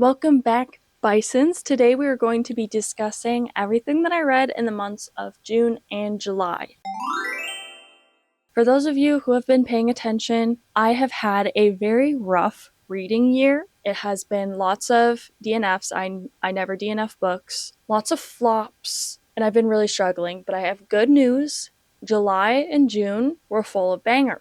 Welcome back, Bisons. Today we are going to be discussing everything that I read in the months of June and July. For those of you who have been paying attention, I have had a very rough reading year. It has been lots of DNFs. I never DNF books, lots of flops, and I've been really struggling. But I have good news. July and June were full of bangers.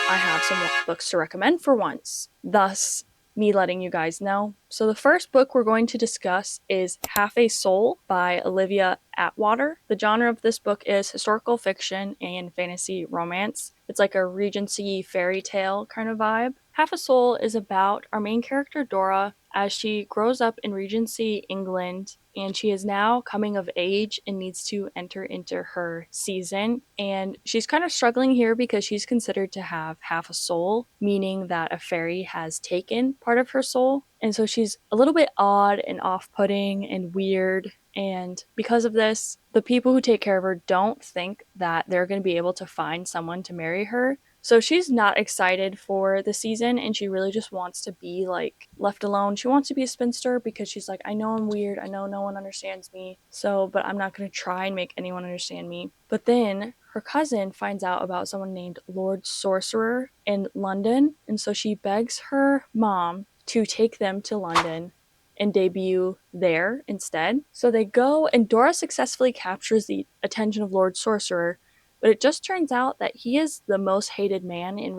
I have some books to recommend for once. Thus, me letting you guys know. So the first book we're going to discuss is Half a Soul by Olivia Atwater. The genre of this book is historical fiction and fantasy romance. It's like a Regency fairy tale kind of vibe. Half a Soul is about our main character Dora as she grows up in Regency England, and she is now coming of age and needs to enter into her season. And she's kind of struggling here because she's considered to have half a soul, meaning that a fairy has taken part of her soul. And so she's a little bit odd and off-putting and weird. And because of this, the people who take care of her don't think that they're going to be able to find someone to marry her. So she's not excited for the season, and she really just wants to be like left alone. She wants to be a spinster because she's like, I know I'm weird. I know no one understands me. But I'm not going to try and make anyone understand me. But then her cousin finds out about someone named Lord Sorcerer in London. And so she begs her mom to take them to London and debut there instead. So they go, and Dora successfully captures the attention of Lord Sorcerer, but it just turns out that he is the most hated man in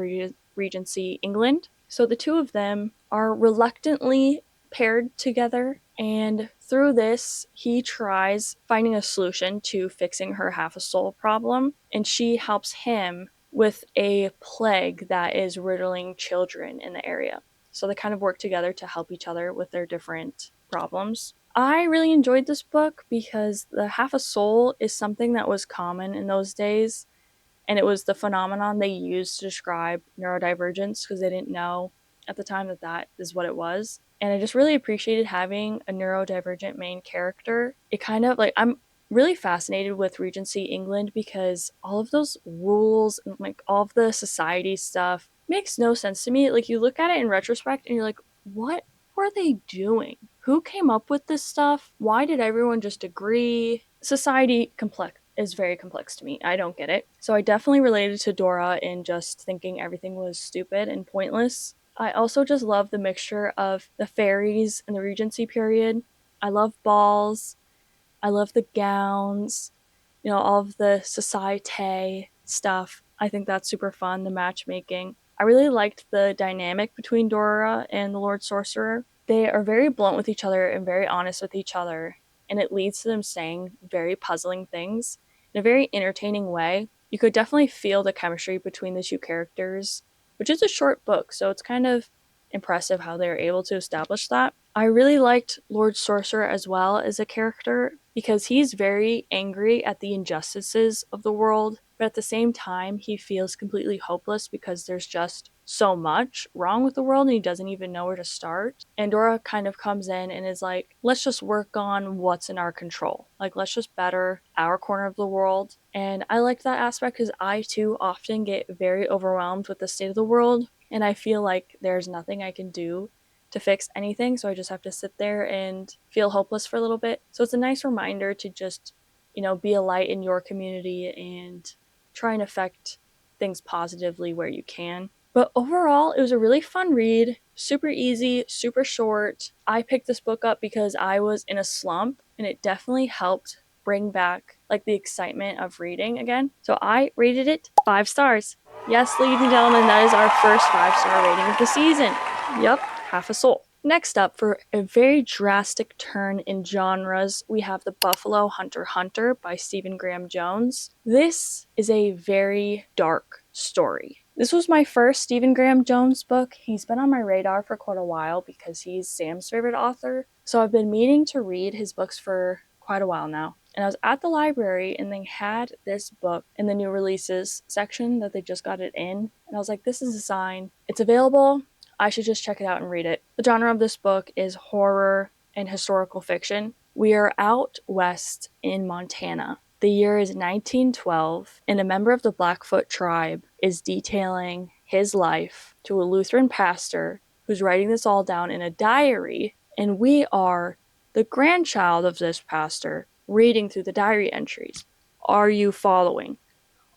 Regency England. So the two of them are reluctantly paired together, and through this, he tries finding a solution to fixing her half a soul problem, and she helps him with a plague that is riddling children in the area. So they kind of work together to help each other with their different problems. I really enjoyed this book because the half a soul is something that was common in those days, and it was the phenomenon they used to describe neurodivergence because they didn't know at the time that that is what it was. And I just really appreciated having a neurodivergent main character. It kind of like, I'm really fascinated with Regency England because all of those rules and like all of the society stuff makes no sense to me. Like, you look at it in retrospect and you're like, what were they doing? Who came up with this stuff? Why did everyone just agree? Society is very complex to me. I don't get it. So I definitely related to Dora in just thinking everything was stupid and pointless. I also just love the mixture of the fairies and the Regency period. I love balls. I love the gowns, all of the societe stuff. I think that's super fun, the matchmaking. I really liked the dynamic between Dora and the Lord Sorcerer. They are very blunt with each other and very honest with each other, and it leads to them saying very puzzling things in a very entertaining way. You could definitely feel the chemistry between the two characters, which is a short book, so it's kind of impressive how they were able to establish that. I really liked Lord Sorcerer as well as a character because he's very angry at the injustices of the world, but at the same time, he feels completely hopeless because there's just so much wrong with the world and he doesn't even know where to start. And Dora kind of comes in and is like, let's just work on what's in our control. Like, let's just better our corner of the world. And I liked that aspect because I too often get very overwhelmed with the state of the world, and I feel like there's nothing I can do to fix anything, so I just have to sit there and feel hopeless for a little bit. So it's a nice reminder to just, be a light in your community and try and affect things positively where you can. But overall, it was a really fun read, super easy, super short. I picked this book up because I was in a slump, and it definitely helped bring back like the excitement of reading again. So I rated it 5 stars. Yes, ladies and gentlemen, that is our first 5-star rating of the season. Yup, half a soul. Next up, for a very drastic turn in genres, we have The Buffalo Hunter Hunter by Stephen Graham Jones. This is a very dark story. This was my first Stephen Graham Jones book. He's been on my radar for quite a while because he's Sam's favorite author. So I've been meaning to read his books for quite a while now. And I was at the library and they had this book in the new releases section that they just got it in. And I was like, this is a sign. It's available. I should just check it out and read it. The genre of this book is horror and historical fiction. We are out west in Montana. The year is 1912, and a member of the Blackfoot tribe is detailing his life to a Lutheran pastor who's writing this all down in a diary. and we are the grandchild of this pastor reading through the diary entries. Are you following?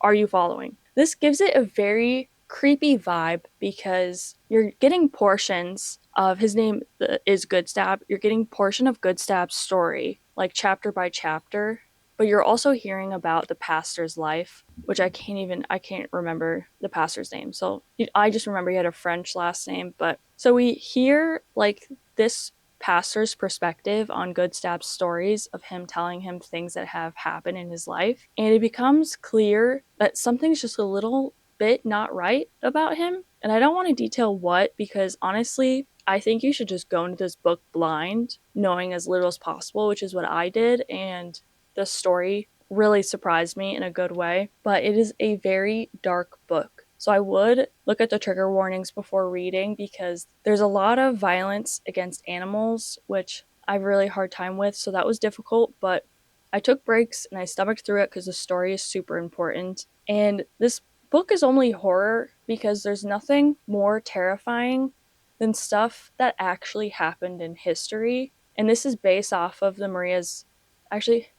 Are you following? This gives it a very creepy vibe because you're getting portions of his name is Goodstab. You're getting portion of Goodstab's story, like chapter by chapter, but you're also hearing about the pastor's life, which I can't remember the pastor's name. So I just remember he had a French last name, but so we hear like this pastor's perspective on Goodstab's stories of him telling him things that have happened in his life. And it becomes clear that something's just a little bit not right about him. And I don't want to detail what, because honestly, I think you should just go into this book blind, knowing as little as possible, which is what I did. And the story really surprised me in a good way. But it is a very dark book. So I would look at the trigger warnings before reading because there's a lot of violence against animals, which I have a really hard time with. So that was difficult, but I took breaks and I stomached through it because the story is super important. And this book is only horror because there's nothing more terrifying than stuff that actually happened in history. And this is based off of the Maria's. Actually,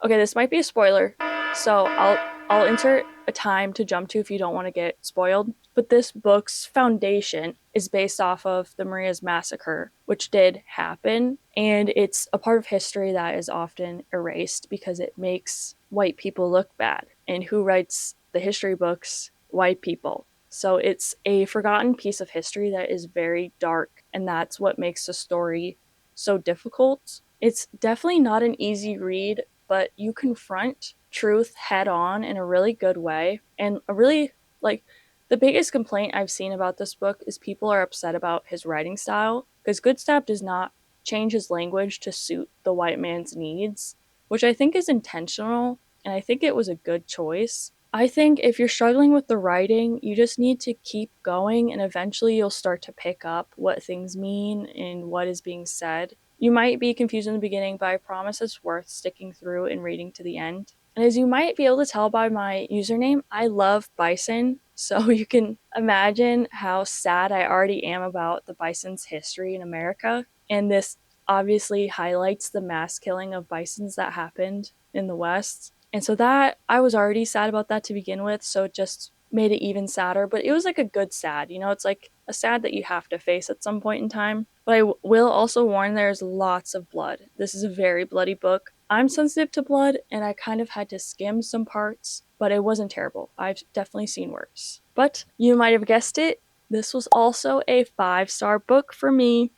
okay, this might be a spoiler, so I'll insert a time to jump to if you don't want to get spoiled. But this book's foundation is based off of the Maria's massacre, which did happen, and it's a part of history that is often erased because it makes white people look bad. And who writes the history books? White people. So it's a forgotten piece of history that is very dark, and that's what makes the story so difficult. It's definitely not an easy read, but you confront truth head on in a really good way. And a really, like, the biggest complaint I've seen about this book is people are upset about his writing style because Goodstab does not change his language to suit the white man's needs, which I think is intentional, and I think it was a good choice. I think if you're struggling with the writing, you just need to keep going, and eventually you'll start to pick up what things mean and what is being said. You might be confused in the beginning, but I promise it's worth sticking through and reading to the end. And as you might be able to tell by my username, I love bison, so you can imagine how sad I already am about the bison's history in America. And this obviously highlights the mass killing of bisons that happened in the West. And so that I was already sad about that to begin with, so it just made it even sadder, but it was like a good sad, it's like a sad that you have to face at some point in time. But I will also warn there's lots of blood. This is a very bloody book. I'm sensitive to blood, and I kind of had to skim some parts, but it wasn't terrible. I've definitely seen worse. But you might have guessed it, this was also a 5-star book for me.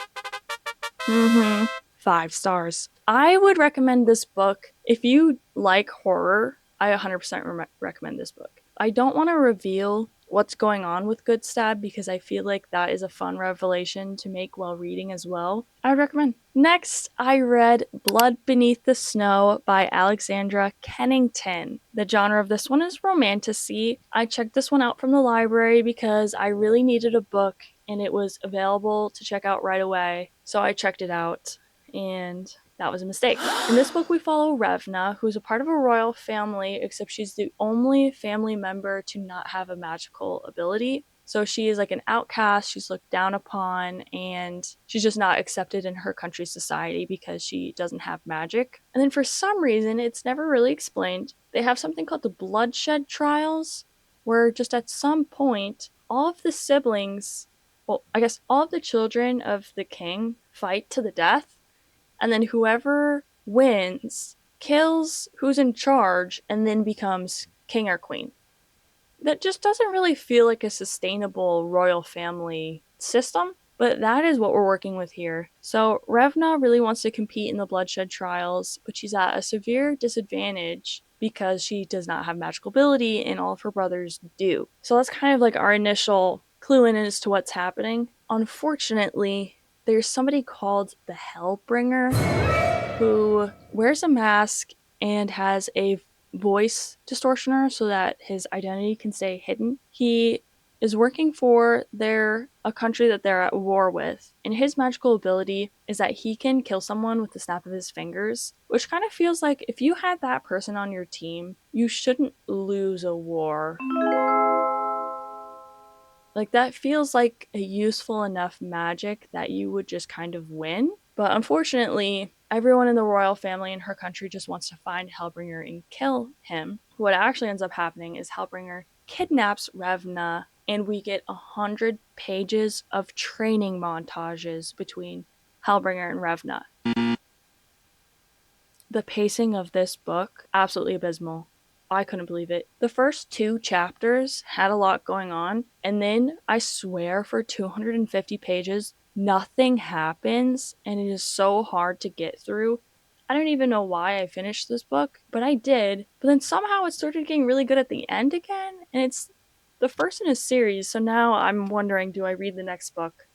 5 stars. I would recommend this book if you like horror. I 100% recommend this book. I don't want to reveal what's going on with Goodstab because I feel like that is a fun revelation to make while reading as well. I would recommend. Next, I read Blood Beneath the Snow by Alexandra Kennington. The genre of this one is romantasy. I checked this one out from the library because I really needed a book and it was available to check out right away. So I checked it out, and that was a mistake. In this book, we follow Revna, who's a part of a royal family, except she's the only family member to not have a magical ability. So she is like an outcast, she's looked down upon, and she's just not accepted in her country's society because she doesn't have magic. And then for some reason, it's never really explained, they have something called the bloodshed trials, where just at some point, all of the siblings, well, I guess all of the children of the king fight to the death, and then whoever wins kills who's in charge and then becomes king or queen. That just doesn't really feel like a sustainable royal family system, but that is what we're working with here. So Revna really wants to compete in the bloodshed trials, but she's at a severe disadvantage because she does not have magical ability and all of her brothers do. So that's kind of like our initial clue in as to what's happening. Unfortunately, there's somebody called the Hellbringer who wears a mask and has a voice distortioner so that his identity can stay hidden. He is working for a country that they're at war with, and his magical ability is that he can kill someone with the snap of his fingers, which kind of feels like if you had that person on your team, you shouldn't lose a war. Like, that feels like a useful enough magic that you would just kind of win. But unfortunately, everyone in the royal family in her country just wants to find Hellbringer and kill him. What actually ends up happening is Hellbringer kidnaps Revna, and we get 100 pages of training montages between Hellbringer and Revna. The pacing of this book, absolutely abysmal. I couldn't believe it. The first 2 chapters had a lot going on, and then I swear for 250 pages, nothing happens, and it is so hard to get through. I don't even know why I finished this book, but I did. But then somehow it started getting really good at the end again, and it's the first in a series, so now I'm wondering, do I read the next book?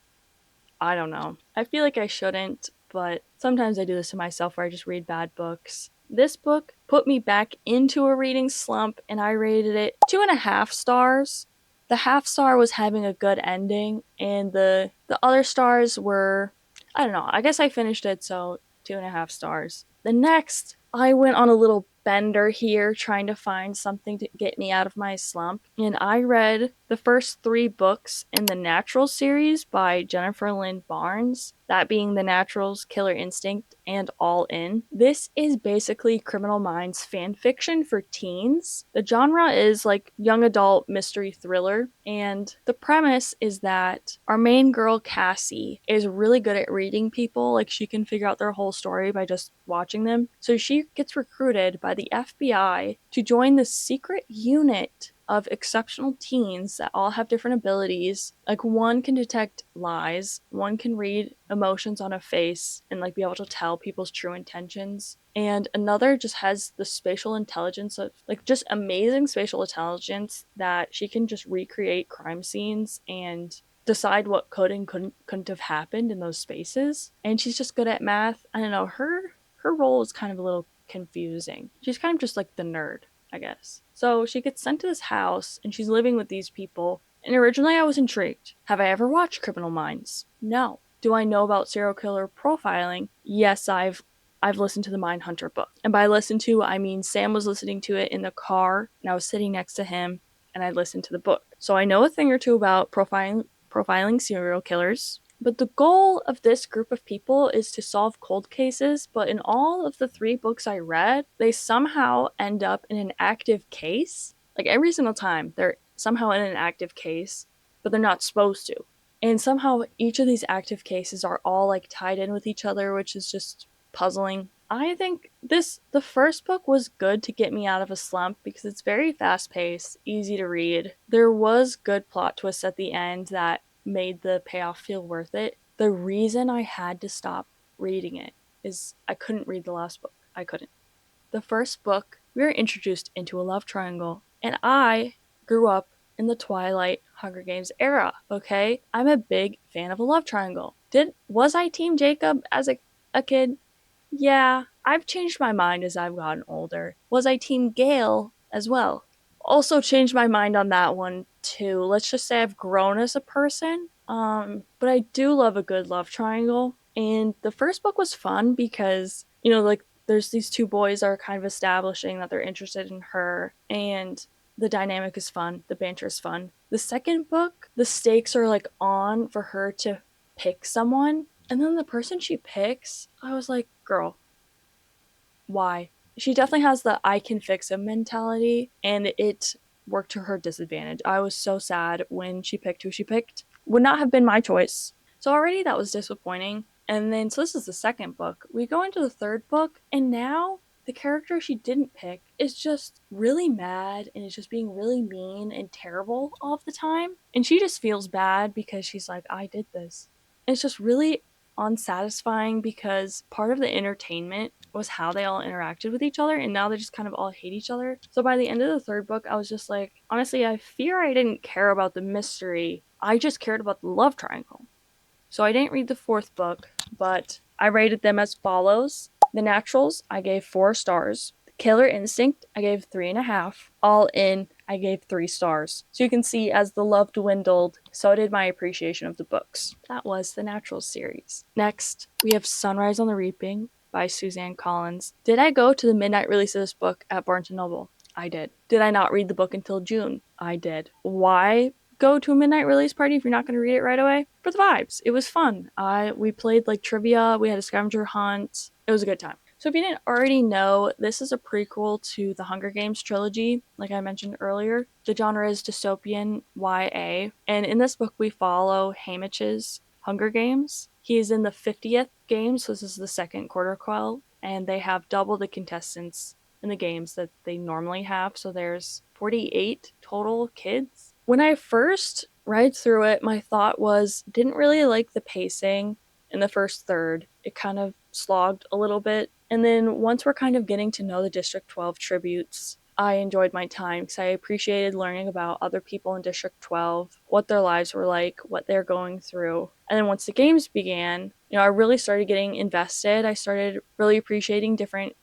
I don't know. I feel like I shouldn't, but sometimes I do this to myself where I just read bad books. This book put me back into a reading slump, and I rated it 2.5 stars. The half star was having a good ending, and the other stars were, I don't know. I guess I finished it, so 2.5 stars. The next, I went on a little bender here trying to find something to get me out of my slump, and I read the first 3 books in the Natural series by Jennifer Lynn Barnes, that being The Naturals, Killer Instinct, and All In. This is basically Criminal Minds fan fiction for teens. The genre is like young adult mystery thriller, and the premise is that our main girl Cassie is really good at reading people. Like, she can figure out their whole story by just watching them. So she gets recruited by the FBI to join the secret unit of exceptional teens that all have different abilities. Like, one can detect lies, one can read emotions on a face and like be able to tell people's true intentions, and another just has the spatial intelligence of like just amazing spatial intelligence that she can just recreate crime scenes and decide what could and couldn't have happened in those spaces. And she's just good at math. I don't know, her role is kind of a little confusing. She's kind of just like the nerd, I guess. So she gets sent to this house and she's living with these people. And originally I was intrigued. Have I ever watched Criminal Minds? No. Do I know about serial killer profiling? Yes, I've listened to the Mindhunter book. And by listen to, I mean Sam was listening to it in the car and I was sitting next to him and I listened to the book. So I know a thing or two about profiling serial killers. But the goal of this group of people is to solve cold cases, but in all of the 3 books I read, they somehow end up in an active case. Like, every single time, they're somehow in an active case, but they're not supposed to. And somehow each of these active cases are all like tied in with each other, which is just puzzling. I think the first book was good to get me out of a slump because it's very fast paced, easy to read. There was good plot twists at the end that made the payoff feel worth it. The reason I had to stop reading it is I couldn't read the last book. I couldn't. The first book, we were introduced into a love triangle, and I grew up in the Twilight Hunger Games era, okay? I'm a big fan of a love triangle. Was I Team Jacob as a kid? Yeah, I've changed my mind as I've gotten older. Was I Team Gale as well? Also changed my mind on that one too. Let's just say I've grown as a person. But I do love a good love triangle. And the first book was fun because, like, there's these 2 boys that are kind of establishing that they're interested in her, and the dynamic is fun, the banter is fun. The second book, the stakes are like on for her to pick someone, and then the person she picks, I was like, girl, why? She definitely has the I can fix him mentality, and it worked to her disadvantage. I was so sad when she picked who she picked. Would not have been my choice. So already that was disappointing. And then, so this is the second book. We go into the third book, and now the character she didn't pick is just really mad and is just being really mean and terrible all the time. And she just feels bad because she's like, I did this. And it's just really unsatisfying because part of the entertainment was how they all interacted with each other, and now they just kind of all hate each other. So by the end of the third book, I was just like, honestly, I fear I didn't care about the mystery. I just cared about the love triangle. So I didn't read the fourth book, but I rated them as follows. The Naturals, I gave 4 stars. Killer Instinct, I gave 3.5. All In, I gave 3 stars. So you can see as the love dwindled, so did my appreciation of the books. That was the Naturals series. Next, we have Sunrise on the Reaping by Suzanne Collins. Did I go to the midnight release of this book at Barnes & Noble? I did. Did I not read the book until June? I did. Why? go to a midnight release party if you're not going to read it right away for the vibes. It was fun. We played like trivia, we had a scavenger hunt. It was a good time. So if you didn't already know, this is a prequel to the Hunger Games trilogy, like I mentioned earlier. The genre is dystopian YA, and in this book we follow Haymitch's Hunger Games. He is in the 50th game, so this is the second quarter quell, and they have double the contestants in the games that they normally have, so there's 48 total kids. When I first read through it, my thought was, didn't really like the pacing in the first third. It kind of slogged a little bit. And then once we're kind of getting to know the District 12 tributes, I enjoyed my time because I appreciated learning about other people in District 12, what their lives were like, what they're going through. And then once the games began, I really started getting invested. I started really appreciating different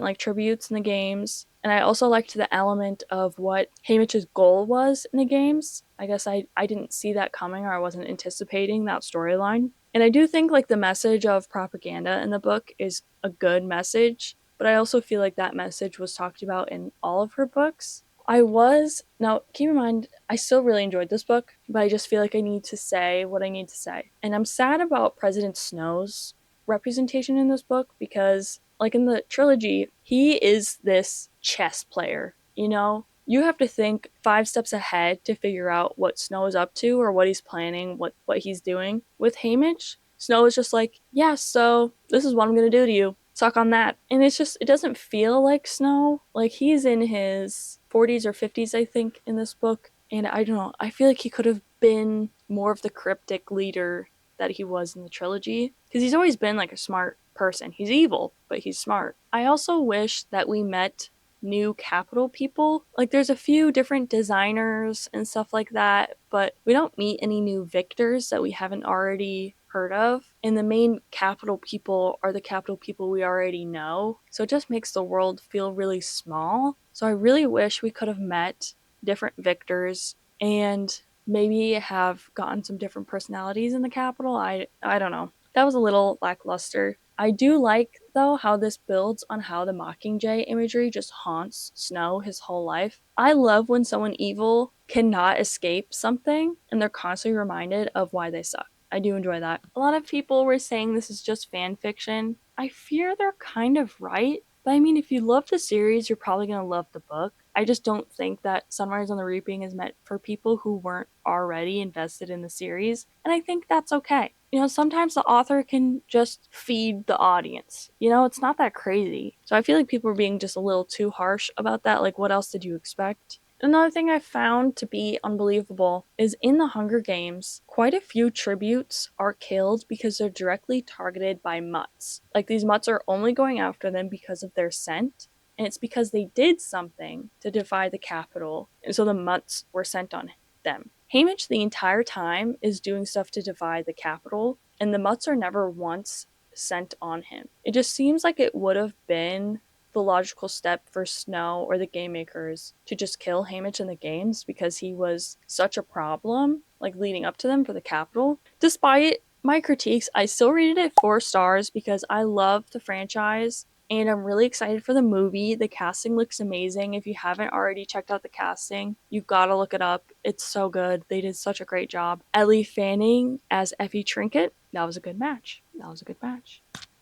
like tributes in the games. And I also liked the element of what Haymitch's goal was in the games. I guess I didn't see that coming, or I wasn't anticipating that storyline. And I do think like the message of propaganda in the book is a good message, but I also feel like that message was talked about in all of her books. Now keep in mind, I still really enjoyed this book, but I just feel like I need to say what I need to say. And I'm sad about President Snow's representation in this book because, like in the trilogy, he is this chess player, You have to think 5 steps ahead to figure out what Snow is up to or what he's planning, what he's doing. With Haymitch, Snow is just like, yeah, so this is what I'm going to do to you. Suck on that. And it doesn't feel like Snow. Like he's in his 40s or 50s, I think, in this book. And I don't know, I feel like he could have been more of the cryptic leader that he was in the trilogy. Because he's always been like a smart person. He's evil, but he's smart. I also wish that we met new capital people. Like there's a few different designers and stuff like that, but we don't meet any new victors that we haven't already heard of. And the main capital people are the capital people we already know. So it just makes the world feel really small. So I really wish we could have met different victors and maybe have gotten some different personalities in the capital. I don't know. That was a little lackluster. I do like, though, how this builds on how the Mockingjay imagery just haunts Snow his whole life. I love when someone evil cannot escape something and they're constantly reminded of why they suck. I do enjoy that. A lot of people were saying this is just fan fiction. I fear they're kind of right. But I mean, if you love the series, you're probably going to love the book. I just don't think that Sunrise on the Reaping is meant for people who weren't already invested in the series. And I think that's okay. Sometimes the author can just feed the audience. It's not that crazy. So I feel like people are being just a little too harsh about that. Like, what else did you expect? Another thing I found to be unbelievable is in the Hunger Games, quite a few tributes are killed because they're directly targeted by mutts. Like, these mutts are only going after them because of their scent, and it's because they did something to defy the Capitol, and so the mutts were sent on them. Haymitch the entire time is doing stuff to defy the Capitol, and the mutts are never once sent on him. It just seems like it would have been the logical step for Snow or the game makers to just kill Haymitch in the games because he was such a problem, like leading up to them for the Capitol. Despite my critiques, I still rated it 4 stars because I love the franchise and I'm really excited for the movie. The casting looks amazing. If you haven't already checked out the casting, you've got to look it up. It's so good. They did such a great job. Ellie Fanning as Effie Trinket. That was a good match.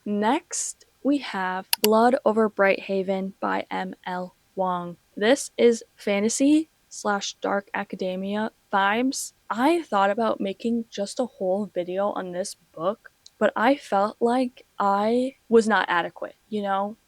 Next, we have Blood Over Brighthaven by M.L. Wong. This is fantasy/dark academia vibes. I thought about making just a whole video on this book, but I felt like I was not adequate,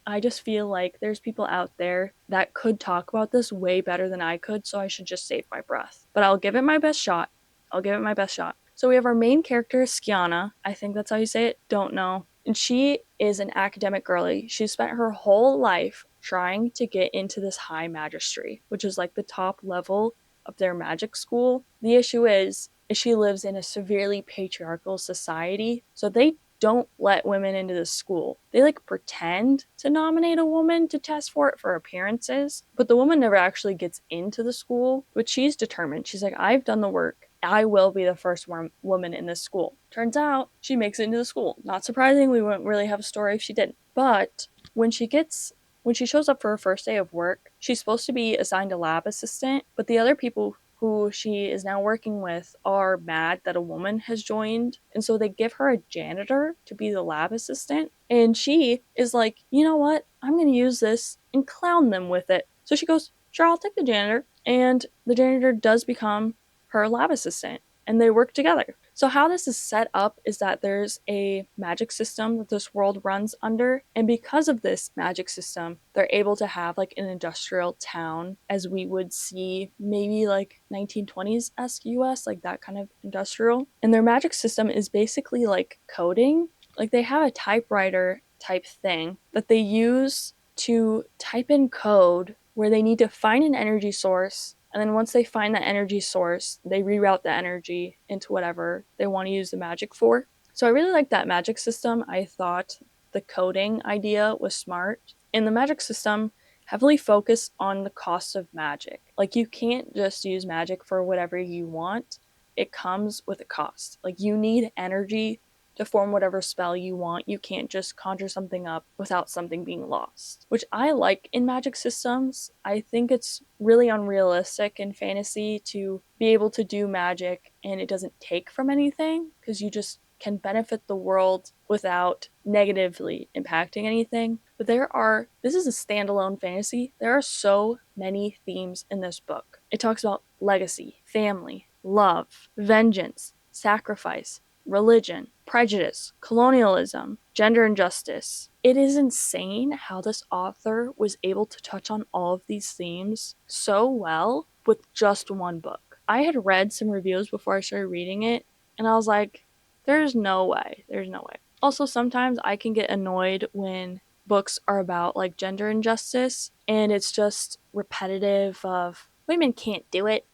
I just feel like there's people out there that could talk about this way better than I could, so I should just save my breath. But I'll give it my best shot. So we have our main character, Skiana. I think that's how you say it. Don't know. And she is an academic girly. She spent her whole life trying to get into this high magistry, which is like the top level of their magic school. The issue is she lives in a severely patriarchal society, so they don't let women into the school. They like pretend to nominate a woman to test for it for appearances, but the woman never actually gets into the school. But she's determined. She's like, I've done the work. I will be the first woman in this school. Turns out she makes it into the school. Not surprising, we wouldn't really have a story if she didn't. But when she shows up for her first day of work, she's supposed to be assigned a lab assistant, but the other people who she is now working with are mad that a woman has joined, and so they give her a janitor to be the lab assistant. And she is like, you know what? I'm going to use this and clown them with it. So she goes, sure, I'll take the janitor. And the janitor does become her lab assistant, and they work together. So, how this is set up is that there's a magic system that this world runs under, and because of this magic system, they're able to have like an industrial town as we would see maybe like 1920s esque US, like that kind of industrial. And their magic system is basically like coding. Like they have a typewriter type thing that they use to type in code where they need to find an energy source, and then once they find that energy source, they reroute the energy into whatever they want to use the magic for. So I really like that magic system. I thought the coding idea was smart. And the magic system heavily focused on the cost of magic. Like you can't just use magic for whatever you want. It comes with a cost. Like you need energy to form whatever spell you want. You can't just conjure something up without something being lost, which I like in magic systems. I think it's really unrealistic in fantasy to be able to do magic and it doesn't take from anything, because you just can benefit the world without negatively impacting anything. But this is a standalone fantasy. There are so many themes in this book. It talks about legacy, family, love, vengeance, sacrifice, religion, prejudice, colonialism, gender injustice. It is insane how this author was able to touch on all of these themes so well with just one book. I had read some reviews before I started reading it, and I was like, there's no way. There's no way. Also, sometimes I can get annoyed when books are about like gender injustice and it's just repetitive of women can't do it,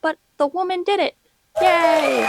but the woman did it. Yay!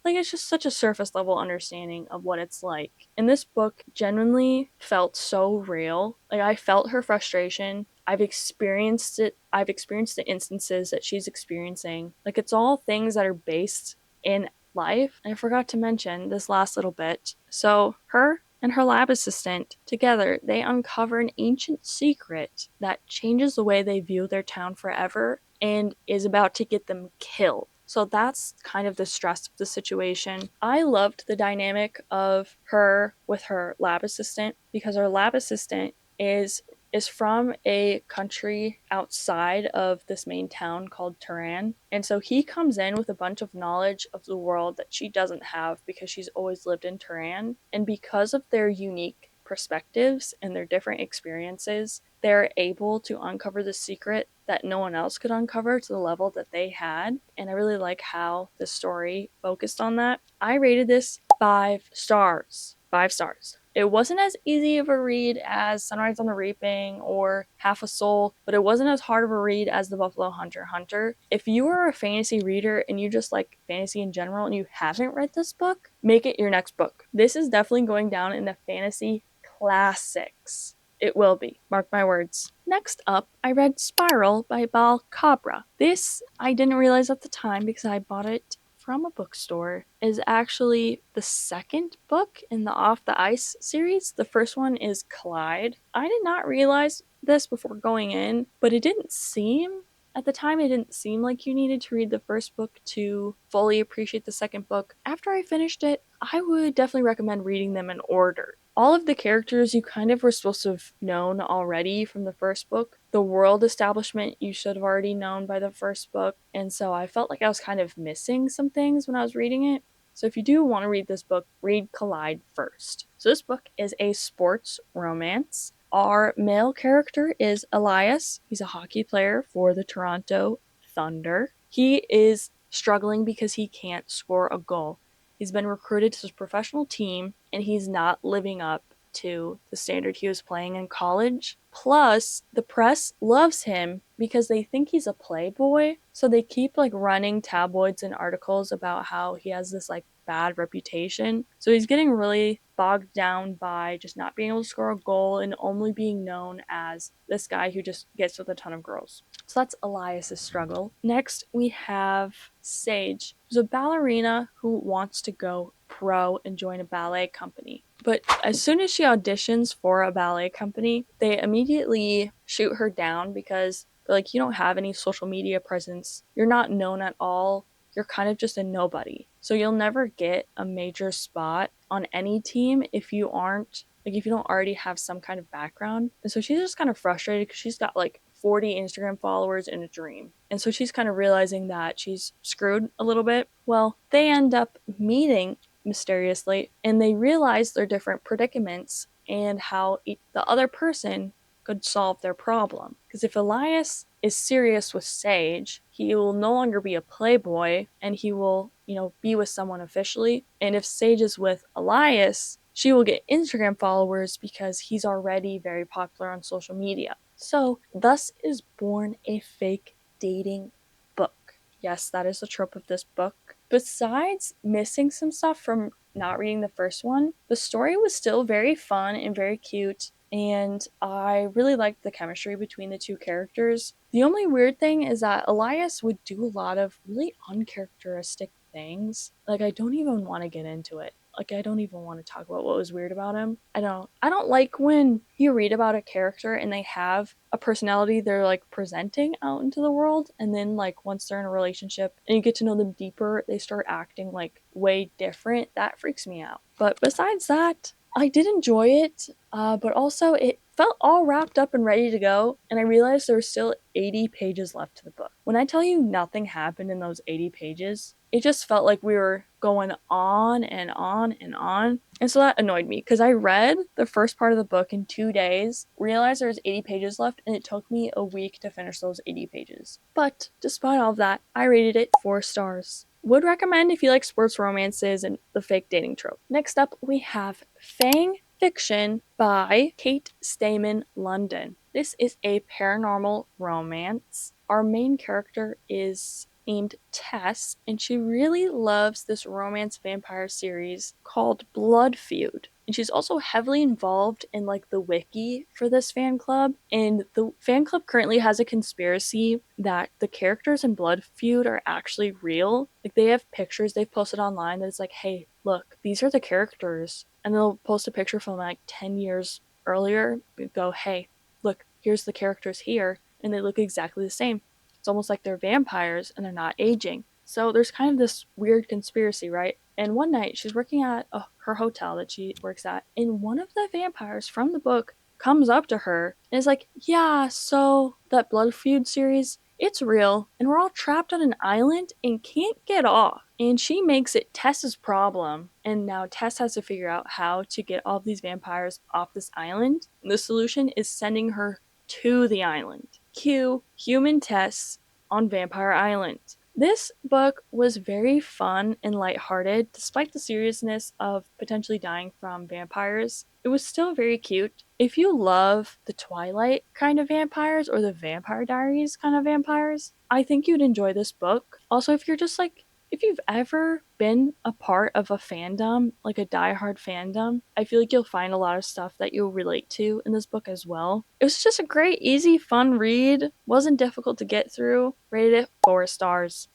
Like it's just such a surface level understanding of what it's like. And this book genuinely felt so real. Like I felt her frustration. I've experienced it. I've experienced the instances that she's experiencing. Like it's all things that are based in life. And I forgot to mention this last little bit. So her and her lab assistant together, they uncover an ancient secret that changes the way they view their town forever and is about to get them killed. So that's kind of the stress of the situation. I loved the dynamic of her with her lab assistant, because her lab assistant is from a country outside of this main town called Turan. And so he comes in with a bunch of knowledge of the world that she doesn't have because she's always lived in Turan. And because of their unique perspectives and their different experiences, they're able to uncover the secret that no one else could uncover to the level that they had. And I really like how the story focused on that. I rated this 5 stars. 5 stars. It wasn't as easy of a read as Sunrise on the Reaping or Half a Soul, but it wasn't as hard of a read as The Buffalo Hunter. If you are a fantasy reader and you just like fantasy in general and you haven't read this book, make it your next book. This is definitely going down in the fantasy classics. It will be. Mark my words. Next up, I read Spiral by Bal Cabra. This, I didn't realize at the time because I bought it from a bookstore, is actually the second book in the Off the Ice series. The first one is Collide. I did not realize this before going in, but it didn't seem at the time, it didn't seem like you needed to read the first book to fully appreciate the second book. After I finished it, I would definitely recommend reading them in order. All of the characters you kind of were supposed to have known already from the first book. The world establishment you should have already known by the first book. And so I felt like I was kind of missing some things when I was reading it. So if you do want to read this book, read Collide first. So this book is a sports romance. Our male character is Elias. He's a hockey player for the Toronto Thunder. He is struggling because he can't score a goal. He's been recruited to his professional team, and he's not living up to the standard he was playing in college. Plus, the press loves him because they think he's a playboy, so they keep like running tabloids and articles about how he has this like bad reputation. So he's getting really bogged down by just not being able to score a goal and only being known as this guy who just gets with a ton of girls. So that's Elias's struggle. Next, we have Sage, who's a ballerina who wants to go pro and join a ballet company. But as soon as she auditions for a ballet company, they immediately shoot her down because but like you don't have any social media presence, you're not known at all, you're kind of just a nobody. So you'll never get a major spot on any team if you aren't like if you don't already have some kind of background. And so she's just kind of frustrated because she's got like 40 Instagram followers in a dream. And so she's kind of realizing that she's screwed a little bit. Well, they end up meeting mysteriously and they realize their different predicaments and how the other person could solve their problem. Because if Elias is serious with Sage, he will no longer be a playboy and he will, be with someone officially. And if Sage is with Elias, she will get Instagram followers because he's already very popular on social media. So, thus is born a fake dating book. Yes, that is the trope of this book. Besides missing some stuff from not reading the first one, the story was still very fun and very cute, and I really liked the chemistry between the two characters. The only weird thing is that Elias would do a lot of really uncharacteristic things. Like, I don't even want to get into it. Like, I don't even want to talk about what was weird about him. I don't like when you read about a character and they have a personality they're like presenting out into the world, and then like once they're in a relationship and you get to know them deeper, they start acting like way different. That freaks me out. But besides that, I did enjoy it, but also it felt all wrapped up and ready to go, and I realized there were still 80 pages left to the book. When I tell you nothing happened in those 80 pages, it just felt like we were going on and on and on. And so that annoyed me because I read the first part of the book in 2 days, realized there was 80 pages left, and it took me a week to finish those 80 pages. But despite all of that, I rated it 4 stars. Would recommend if you like sports romances and the fake dating trope. Next up, we have Fang Fiction by Kate Stayman London. This is a paranormal romance. Our main character is named Tess, and she really loves this romance vampire series called Blood Feud. And she's also heavily involved in like the wiki for this fan club. And the fan club currently has a conspiracy that the characters in Blood Feud are actually real. Like they have pictures they've posted online that it's like, hey, look, these are the characters. And they'll post a picture from like 10 years earlier and go, hey, look, here's the characters here. And they look exactly the same. It's almost like they're vampires and they're not aging. So there's kind of this weird conspiracy, right? And one night she's working at her hotel that she works at, and one of the vampires from the book comes up to her and is like, yeah, so that Blood Feud series, it's real, and we're all trapped on an island and can't get off. And she makes it Tess's problem, and now Tess has to figure out how to get all of these vampires off this island. And the solution is sending her to the island. Cue Human Tess on Vampire Island. This book was very fun and lighthearted, despite the seriousness of potentially dying from vampires. It was still very cute. If you love the Twilight kind of vampires or the Vampire Diaries kind of vampires, I think you'd enjoy this book. Also, if you're just like, if you've ever been a part of a fandom, like a diehard fandom, I feel like you'll find a lot of stuff that you'll relate to in this book as well. It was just a great, easy, fun read. Wasn't difficult to get through. Rated it 4 stars.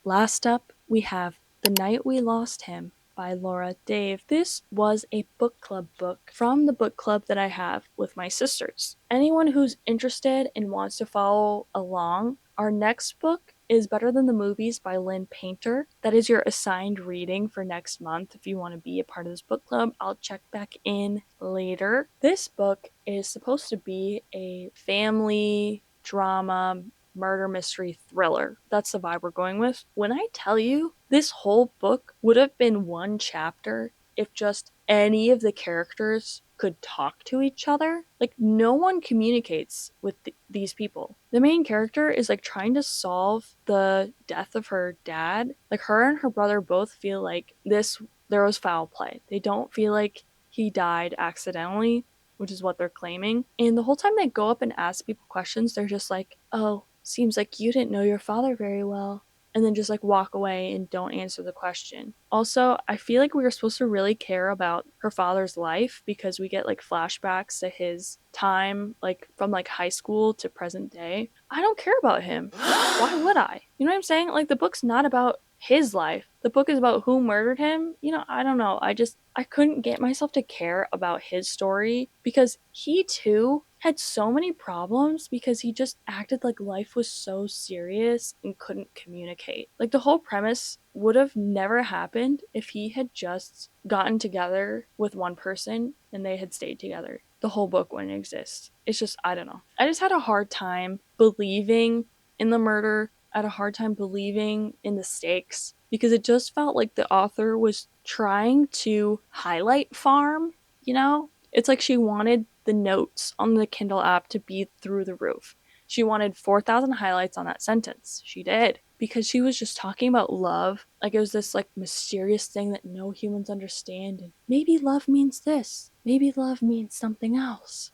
Last up, we have The Night We Lost Him by Laura Dave. This was a book club book from the book club that I have with my sisters. Anyone who's interested and wants to follow along, our next book is Better Than the Movies by Lynn Painter. That is your assigned reading for next month. If you want to be a part of this book club, I'll check back in later. This book is supposed to be a family drama murder mystery thriller. That's the vibe we're going with. When I tell you, this whole book would have been one chapter if just any of the characters could talk to each other. Like, no one communicates with these people. The main character is like trying to solve the death of her dad. Like, her and her brother both feel like there was foul play. They don't feel like he died accidentally, which is what they're claiming. And the whole time they go up and ask people questions, they're just like, oh, seems like you didn't know your father very well. And then just like walk away and don't answer the question. Also, I feel like we were supposed to really care about her father's life because we get like flashbacks to his time, like from like high school to present day. I don't care about him. Why would I? You know what I'm saying? Like, the book's not about his life. The book is about who murdered him. I don't know. I couldn't get myself to care about his story because he too had so many problems because he just acted like life was so serious and couldn't communicate. Like the whole premise would have never happened if he had just gotten together with one person and they had stayed together. The whole book wouldn't exist. It's just, I don't know. I just had a hard time believing in the murder. I had a hard time believing in the stakes because it just felt like the author was trying to highlight farm, you know? It's like she wanted the notes on the Kindle app to be through the roof. She wanted 4,000 highlights on that sentence. She did. Because she was just talking about love. Like it was this like mysterious thing that no humans understand. And maybe love means this. Maybe love means something else.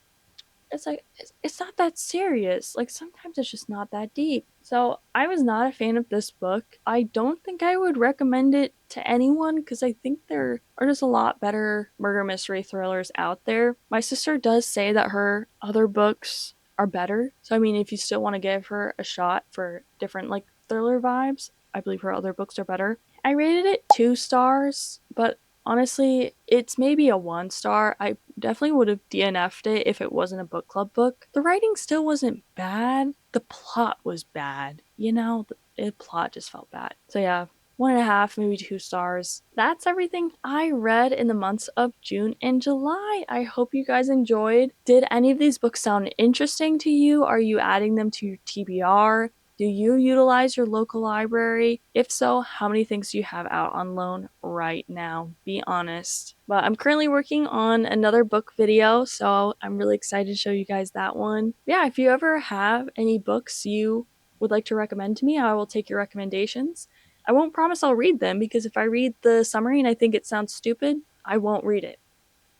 It's like it's not that serious. Like sometimes it's just not that deep. So I was not a fan of this book. I don't think I would recommend it to anyone because I think there are just a lot better murder mystery thrillers out there. My sister does say that her other books are better. So I mean, if you still want to give her a shot for different like thriller vibes, I believe her other books are better. I rated it 2 stars, but honestly, it's maybe a 1 star. I definitely would have DNF'd it if it wasn't a book club book. The writing still wasn't bad. The plot was bad. The plot just felt bad. So yeah, 1.5, maybe 2 stars. That's everything I read in the months of June and July. I hope you guys enjoyed. Did any of these books sound interesting to you? Are you adding them to your TBR? Do you utilize your local library? If so, how many things do you have out on loan right now? Be honest. But I'm currently working on another book video, so I'm really excited to show you guys that one. Yeah, if you ever have any books you would like to recommend to me, I will take your recommendations. I won't promise I'll read them because if I read the summary and I think it sounds stupid, I won't read it.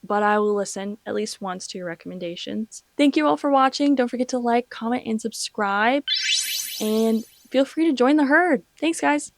But I will listen at least once to your recommendations. Thank you all for watching. Don't forget to like, comment, and subscribe. And feel free to join the herd. Thanks, guys.